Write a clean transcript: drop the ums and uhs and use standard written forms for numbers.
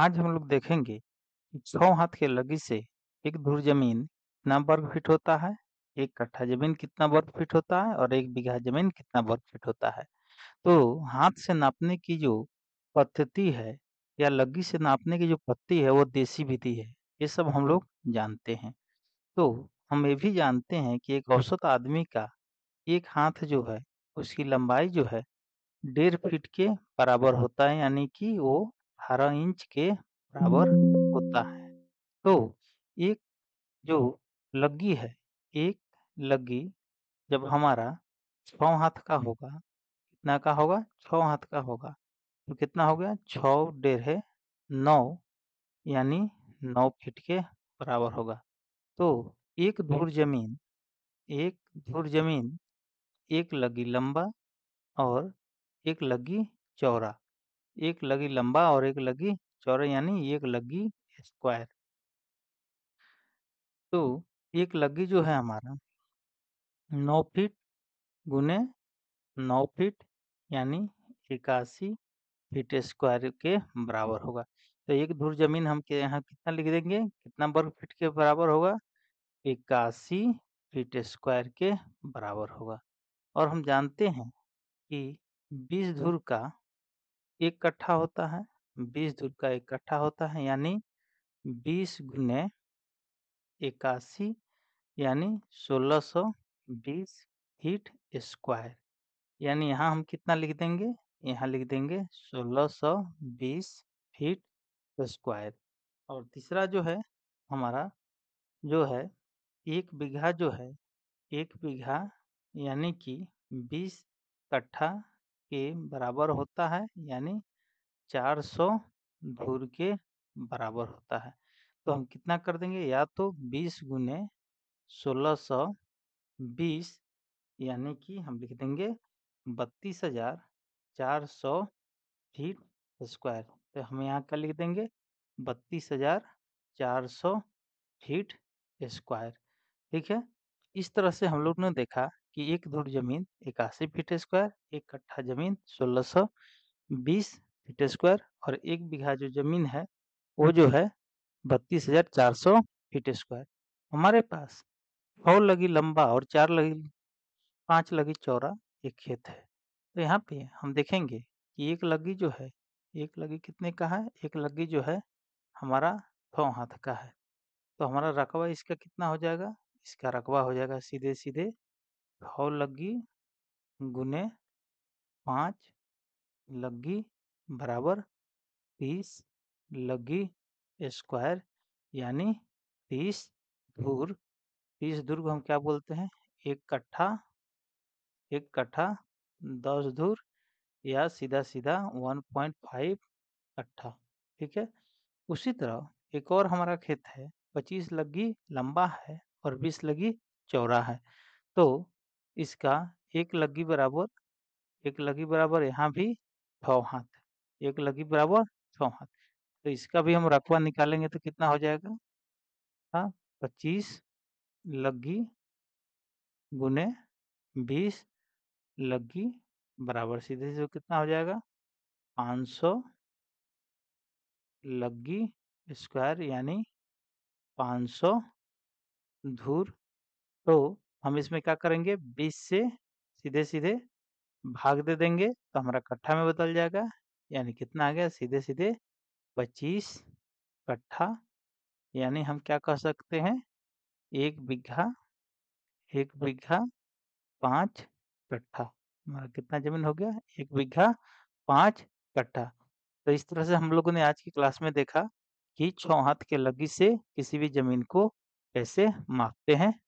आज हम लोग देखेंगे कि 6 हाथ के लगी से 1 धुर ज़मीन कितना वर्ग फीट होता है, 1 कट्ठा ज़मीन कितना वर्ग फीट होता है और 1 बीघा ज़मीन कितना वर्ग फीट होता है। तो हाथ से नापने की जो पद्धति है या लग्गी से नापने की जो पत्ती है वो देसी विधि है। ये सब हम लोग जानते हैं। तो हम ये भी जानते हैं कि एक औसत आदमी का 1 हाथ जो है उसकी लंबाई जो है 1.5 फीट के बराबर होता है, यानी कि वो 18 इंच के बराबर होता है। तो एक जो लग्गी है, एक लग्गी जब हमारा 6 हाथ का होगा, कितना का होगा? 6 हाथ का होगा। तो कितना हो गया? 6 डेढ़े 9, यानी 9 फीट के बराबर होगा। तो एक धुर ज़मीन, एक धुर ज़मीन, एक लग्गी लंबा और एक लग्गी चौड़ा। एक लगी लंबा और एक लगी चौड़ा, यानी एक लगी स्क्वायर। तो एक लगी जो है हमारा 9 फीट गुने 9 फीट, यानी 81 फीट स्क्वायर के बराबर होगा। तो एक धुर ज़मीन हम के यहाँ कितना लिख देंगे? कितना वर्ग फीट के बराबर होगा? 81 फीट स्क्वायर के बराबर होगा। और हम जानते हैं कि 20 धुर का 1 कट्ठा होता है, 20 धुर का 1 कट्ठा होता है, यानी 20 गुने 81, यानी 1620 फीट स्क्वायर। यानी यहाँ हम कितना लिख देंगे? यहाँ लिख देंगे 1620 फीट स्क्वायर। और तीसरा जो है हमारा जो है 1 बीघा जो है, 1 बीघा यानी कि 20 कट्ठा के बराबर होता है, यानी 400 धुर के बराबर होता है। तो हम कितना कर देंगे? या तो 20 गुने 1620, यानी कि हम लिख देंगे 32,400 फीट स्क्वायर। तो हम यहाँ क्या लिख देंगे? 32,400 फीट स्क्वायर। ठीक है? इस तरह से हम लोग ने देखा कि एक धुर ज़मीन 81 फीट स्क्वायर, 1 कट्ठा ज़मीन 1620 फीट स्क्वायर और 1 बीघा जो ज़मीन है वो जो है 32,400 फीट स्क्वायर। हमारे पास 6 लगी लंबा और 4 लगी 5 लगी चौड़ा एक खेत है। तो यहाँ पे हम देखेंगे कि एक लगी जो है, एक लगी कितने का है? एक लगी जो है हमारा 6 हाथ का है। तो हमारा रकबा इसका कितना हो जाएगा? इसका रकबा हो जाएगा सीधे-सीधे 6 लगी गुने 5 लगी बराबर 30 लगी स्क्वायर, यानी 30 धुर। 30 धुर को हम क्या बोलते हैं? 1 कट्ठा, 1 कट्ठा 10 धुर या सीधा-सीधा 1.5 कट्ठा। ठीक है? उसी तरह एक और हमारा खेत है, 25 लगी लंबा है और 20 लगी चौड़ा है। तो इसका 1 लगी बराबर, 1 लगी बराबर यहाँ भी 6 हाथ, 1 लगी बराबर 6 हाथ। तो इसका भी हम रकबा निकालेंगे तो कितना हो जाएगा? हाँ, 25 लगी गुने 20 लगी बराबर सीधे से कितना हो जाएगा? 500 लगी स्क्वायर, यानी 500 धुर। तो हम इसमें क्या करेंगे? 20 से सीधे-सीधे भाग दे देंगे तो हमारा कट्ठा में बदल जाएगा, यानी कितना आ गया? सीधे-सीधे 25 कट्ठा, यानी हम क्या कह सकते हैं? 1 बीघा, 1 बीघा 5 कट्ठा। हमारा कितना ज़मीन हो गया? 1 बीघा 5 कट्ठा। तो इस तरह से हम लोगों ने आज की क्लास में देखा कि 6 हाथ के लगी से किसी भी ज़मीन को कैसे मापते हैं।